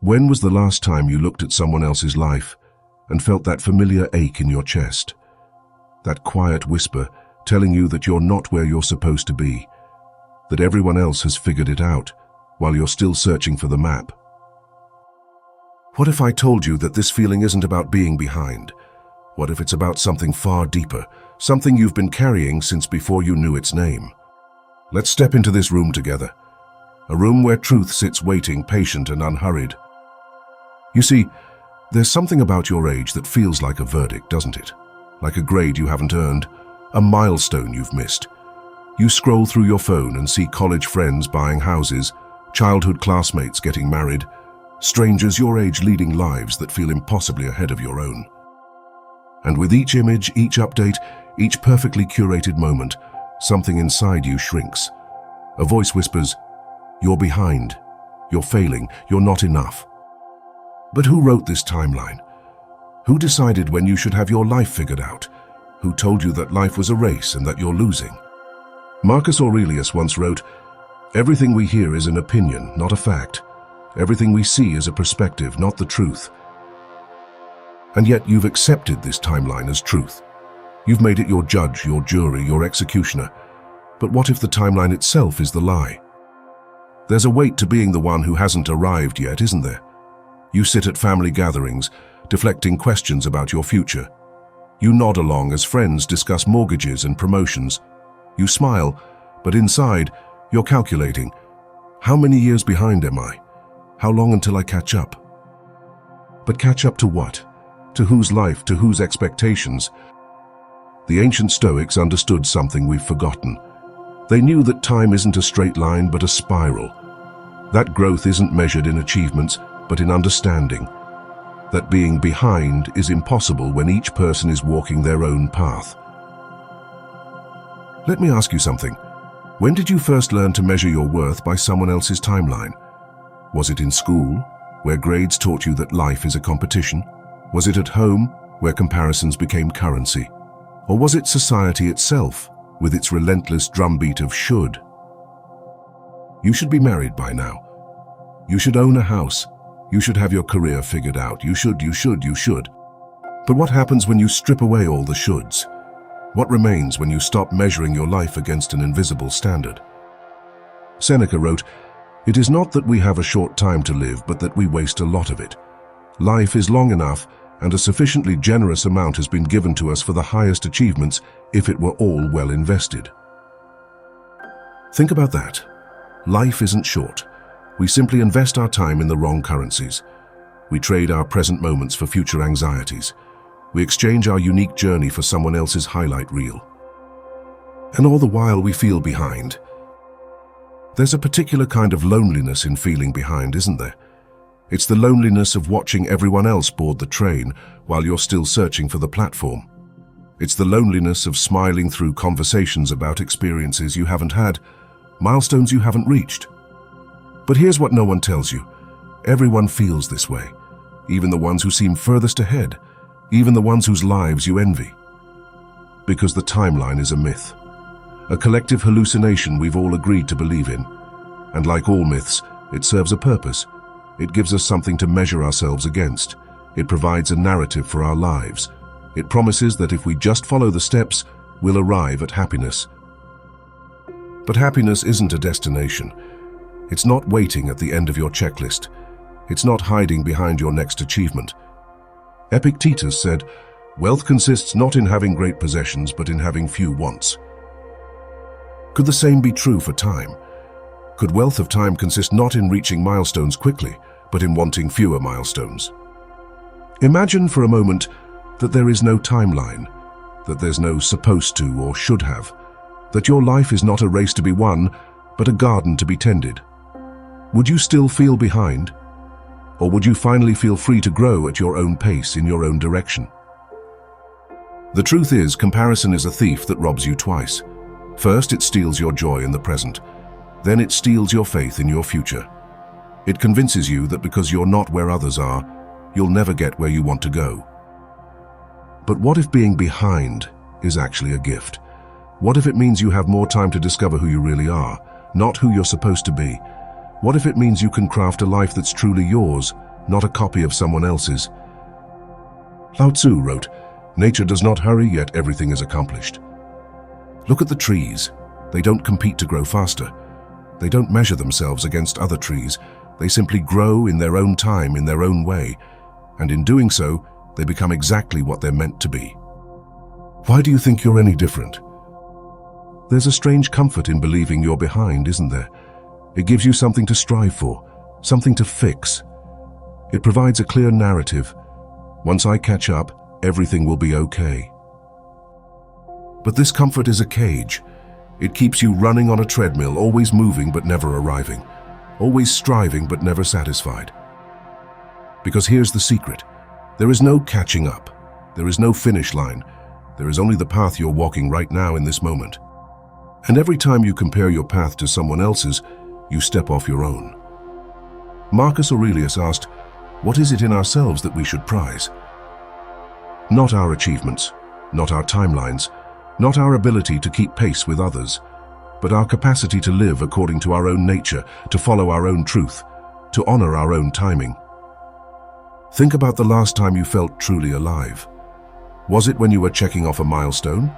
When was the last time you looked at someone else's life and felt that familiar ache in your chest? That quiet whisper telling you that you're not where you're supposed to be, that everyone else has figured it out while you're still searching for the map. What if I told you that this feeling isn't about being behind? What if it's about something far deeper, something you've been carrying since before you knew its name? Let's step into this room together. A room where truth sits waiting, patient and unhurried. You see, there's something about your age that feels like a verdict, doesn't it? Like a grade you haven't earned, a milestone you've missed. You scroll through your phone and see college friends buying houses, childhood classmates getting married, strangers your age leading lives that feel impossibly ahead of your own. And with each image, each update, each perfectly curated moment, something inside you shrinks. A voice whispers, "You're behind, you're failing, you're not enough." But who wrote this timeline? Who decided when you should have your life figured out? Who told you that life was a race and that you're losing? Marcus Aurelius once wrote, "Everything we hear is an opinion, not a fact. Everything we see is a perspective, not the truth." And yet you've accepted this timeline as truth. You've made it your judge, your jury, your executioner. But what if the timeline itself is the lie? There's a weight to being the one who hasn't arrived yet, isn't there? You sit at family gatherings, deflecting questions about your future. You nod along as friends discuss mortgages and promotions. You smile, but inside, you're calculating. How many years behind am I? How long until I catch up? But catch up to what? To whose life, to whose expectations? The ancient Stoics understood something we've forgotten. They knew that time isn't a straight line, but a spiral. That growth isn't measured in achievements, but in understanding. That being behind is impossible when each person is walking their own path. Let me ask you something. When did you first learn to measure your worth by someone else's timeline? Was it in school, where grades taught you that life is a competition? Was it at home, where comparisons became currency? Or was it society itself, with its relentless drumbeat of should? You should be married by now. You should own a house. You should have your career figured out. You should. But what happens when you strip away all the shoulds? What remains when you stop measuring your life against an invisible standard? Seneca wrote, "It is not that we have a short time to live, but that we waste a lot of it. Life is long enough, and a sufficiently generous amount has been given to us for the highest achievements if it were all well invested." Think about that. Life isn't short. We simply invest our time in the wrong currencies. We trade our present moments for future anxieties. We exchange our unique journey for someone else's highlight reel. And all the while we feel behind. There's a particular kind of loneliness in feeling behind, isn't there? It's the loneliness of watching everyone else board the train while you're still searching for the platform. It's the loneliness of smiling through conversations about experiences you haven't had, milestones you haven't reached. But here's what no one tells you. Everyone feels this way, even the ones who seem furthest ahead, even the ones whose lives you envy. Because the timeline is a myth, a collective hallucination we've all agreed to believe in. And like all myths, it serves a purpose. It gives us something to measure ourselves against. It provides a narrative for our lives. It promises that if we just follow the steps, we'll arrive at happiness. But happiness isn't a destination. It's not waiting at the end of your checklist. It's not hiding behind your next achievement. Epictetus said, "Wealth consists not in having great possessions, but in having few wants." Could the same be true for time? Could wealth of time consist not in reaching milestones quickly, but in wanting fewer milestones? Imagine for a moment that there is no timeline, that there's no supposed to or should have, that your life is not a race to be won, but a garden to be tended. Would you still feel behind? Or would you finally feel free to grow at your own pace in your own direction? The truth is, comparison is a thief that robs you twice. First, it steals your joy in the present. Then it steals your faith in your future. It convinces you that because you're not where others are, you'll never get where you want to go. But what if being behind is actually a gift? What if it means you have more time to discover who you really are, not who you're supposed to be? What if it means you can craft a life that's truly yours, not a copy of someone else's. Lao Tzu wrote, "Nature does not hurry, yet everything is accomplished." Look at the trees. They don't compete to grow faster. They don't measure themselves against other trees. They simply grow in their own time, in their own way. And in doing so, they become exactly what they're meant to be. Why do you think you're any different? There's a strange comfort in believing you're behind, isn't there? It gives you something to strive for, something to fix. It provides a clear narrative. Once I catch up, everything will be okay. But this comfort is a cage. It keeps you running on a treadmill, always moving but never arriving, always striving but never satisfied. Because here's the secret. There is no catching up. There is no finish line. There is only the path you're walking right now in this moment. And every time you compare your path to someone else's, you step off your own. Marcus Aurelius asked, "What is it in ourselves that we should prize?" Not our achievements, not our timelines, not our ability to keep pace with others, but our capacity to live according to our own nature, to follow our own truth, to honor our own timing. Think about the last time you felt truly alive. Was it when you were checking off a milestone?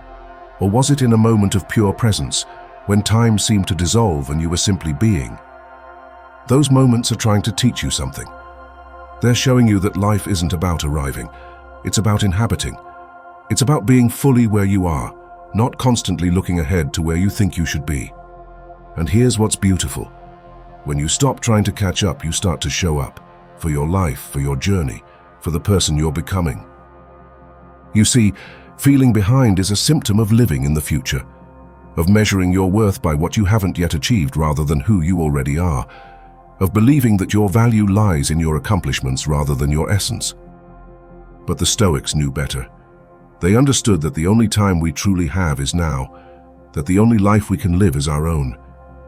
Or was it in a moment of pure presence, when time seemed to dissolve and you were simply being? Those moments are trying to teach you something. They're showing you that life isn't about arriving. It's about inhabiting. It's about being fully where you are, not constantly looking ahead to where you think you should be. And here's what's beautiful. When you stop trying to catch up, you start to show up for your life, for your journey, for the person you're becoming. You see, feeling behind is a symptom of living in the future, of measuring your worth by what you haven't yet achieved rather than who you already are, of believing that your value lies in your accomplishments rather than your essence. But the Stoics knew better. They understood that the only time we truly have is now, that the only life we can live is our own.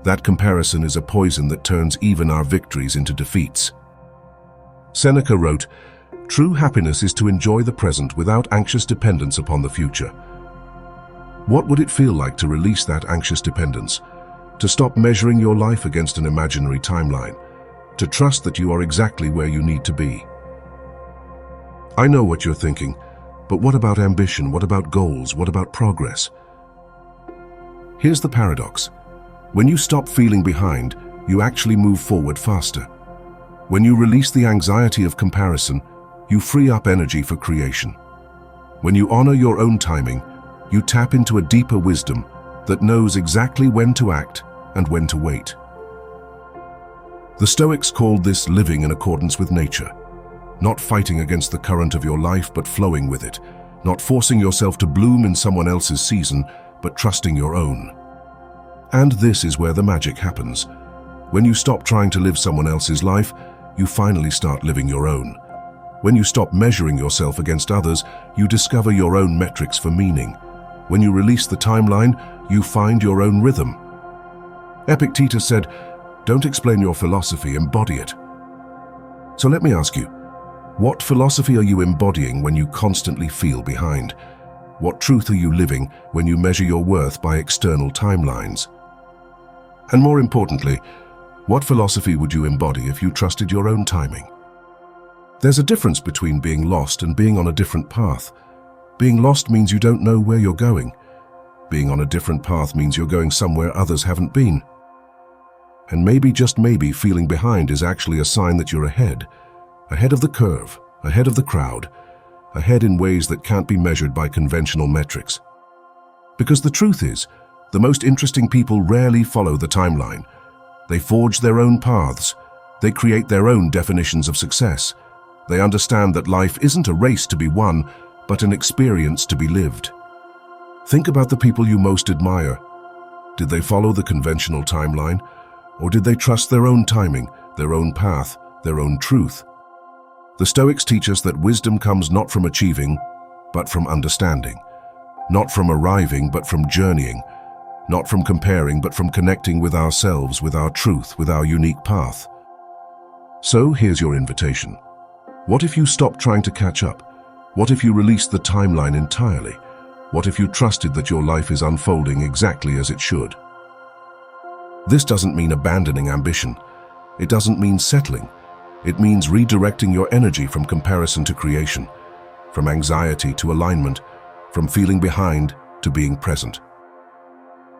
That comparison is a poison that turns even our victories into defeats. Seneca wrote, "True happiness is to enjoy the present without anxious dependence upon the future." What would it feel like to release that anxious dependence? To stop measuring your life against an imaginary timeline? To trust that you are exactly where you need to be? I know what you're thinking, but what about ambition? What about goals? What about progress? Here's the paradox. When you stop feeling behind, you actually move forward faster. When you release the anxiety of comparison, you free up energy for creation. When you honor your own timing, you tap into a deeper wisdom that knows exactly when to act and when to wait. The Stoics called this living in accordance with nature, not fighting against the current of your life but flowing with it, not forcing yourself to bloom in someone else's season but trusting your own. And this is where the magic happens. When you stop trying to live someone else's life, you finally start living your own. When you stop measuring yourself against others, you discover your own metrics for meaning. When you release the timeline, you find your own rhythm. Epictetus said, "Don't explain your philosophy, embody it." So let me ask you, what philosophy are you embodying when you constantly feel behind? What truth are you living when you measure your worth by external timelines? And more importantly, what philosophy would you embody if you trusted your own timing? There's a difference between being lost and being on a different path. Being lost means you don't know where you're going. Being on a different path means you're going somewhere others haven't been. And maybe, just maybe, feeling behind is actually a sign that you're ahead of the curve, ahead of the crowd, ahead in ways that can't be measured by conventional metrics. Because the truth is, the most interesting people rarely follow the timeline. They forge their own paths. They create their own definitions of success. They understand that life isn't a race to be won, but an experience to be lived. Think about the people you most admire. Did they follow the conventional timeline? Or did they trust their own timing, their own path, their own truth? The Stoics teach us that wisdom comes not from achieving, but from understanding. Not from arriving, but from journeying. Not from comparing, but from connecting with ourselves, with our truth, with our unique path. So here's your invitation. What if you stopped trying to catch up? What if you released the timeline entirely? What if you trusted that your life is unfolding exactly as it should? This doesn't mean abandoning ambition. It doesn't mean settling. It means redirecting your energy from comparison to creation, from anxiety to alignment, from feeling behind to being present.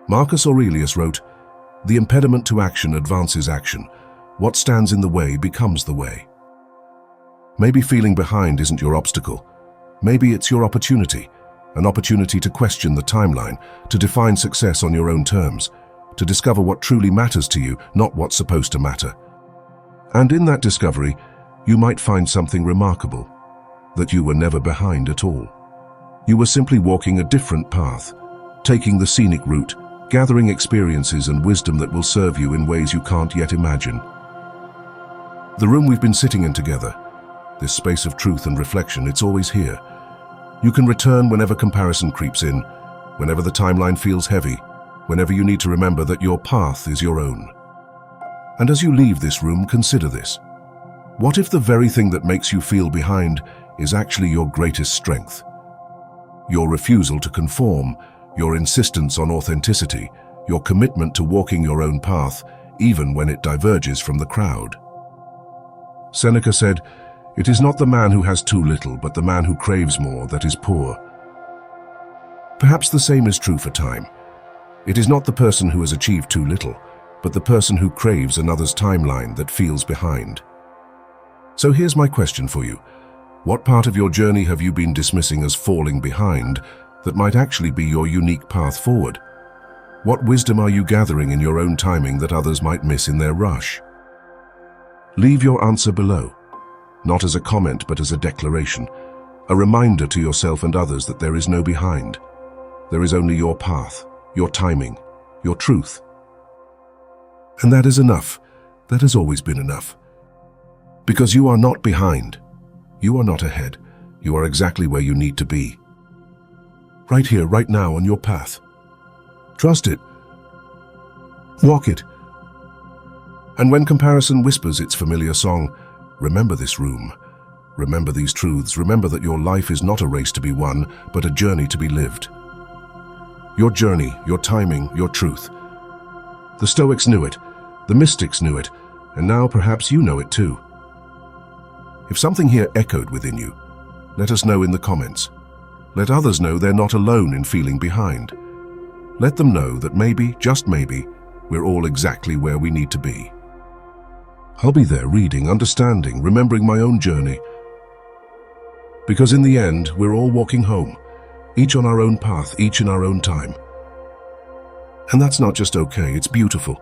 Marcus Aurelius wrote, "The impediment to action advances action. What stands in the way becomes the way." Maybe feeling behind isn't your obstacle. Maybe it's your opportunity, an opportunity to question the timeline, to define success on your own terms, to discover what truly matters to you, not what's supposed to matter. And in that discovery, you might find something remarkable, that you were never behind at all. You were simply walking a different path, taking the scenic route, gathering experiences and wisdom that will serve you in ways you can't yet imagine. The room we've been sitting in together, this space of truth and reflection, it's always here. You can return whenever comparison creeps in, whenever the timeline feels heavy, whenever you need to remember that your path is your own. And as you leave this room, consider this. What if the very thing that makes you feel behind is actually your greatest strength? Your refusal to conform, your insistence on authenticity, your commitment to walking your own path, even when it diverges from the crowd. Seneca said, "It is not the man who has too little, but the man who craves more that is poor." Perhaps the same is true for time. It is not the person who has achieved too little, but the person who craves another's timeline that feels behind. So here's my question for you. What part of your journey have you been dismissing as falling behind that might actually be your unique path forward? What wisdom are you gathering in your own timing that others might miss in their rush? Leave your answer below, not as a comment but as a declaration, a reminder to yourself and others that there is no behind. There is only your path, your timing, your truth. And that is enough. That has always been enough. Because you are not behind. You are not ahead. You are exactly where you need to be. Right here, right now, on your path. Trust it. Walk it. And when comparison whispers its familiar song, remember this room. Remember these truths. Remember that your life is not a race to be won, but a journey to be lived. Your journey, your timing, your truth. The Stoics knew it. The mystics knew it. And now perhaps you know it too. If something here echoed within you, let us know in the comments. Let others know they're not alone in feeling behind. Let them know that maybe, just maybe, we're all exactly where we need to be. I'll be there reading, understanding, remembering my own journey. Because in the end, we're all walking home, each on our own path, each in our own time. And that's not just okay, it's beautiful.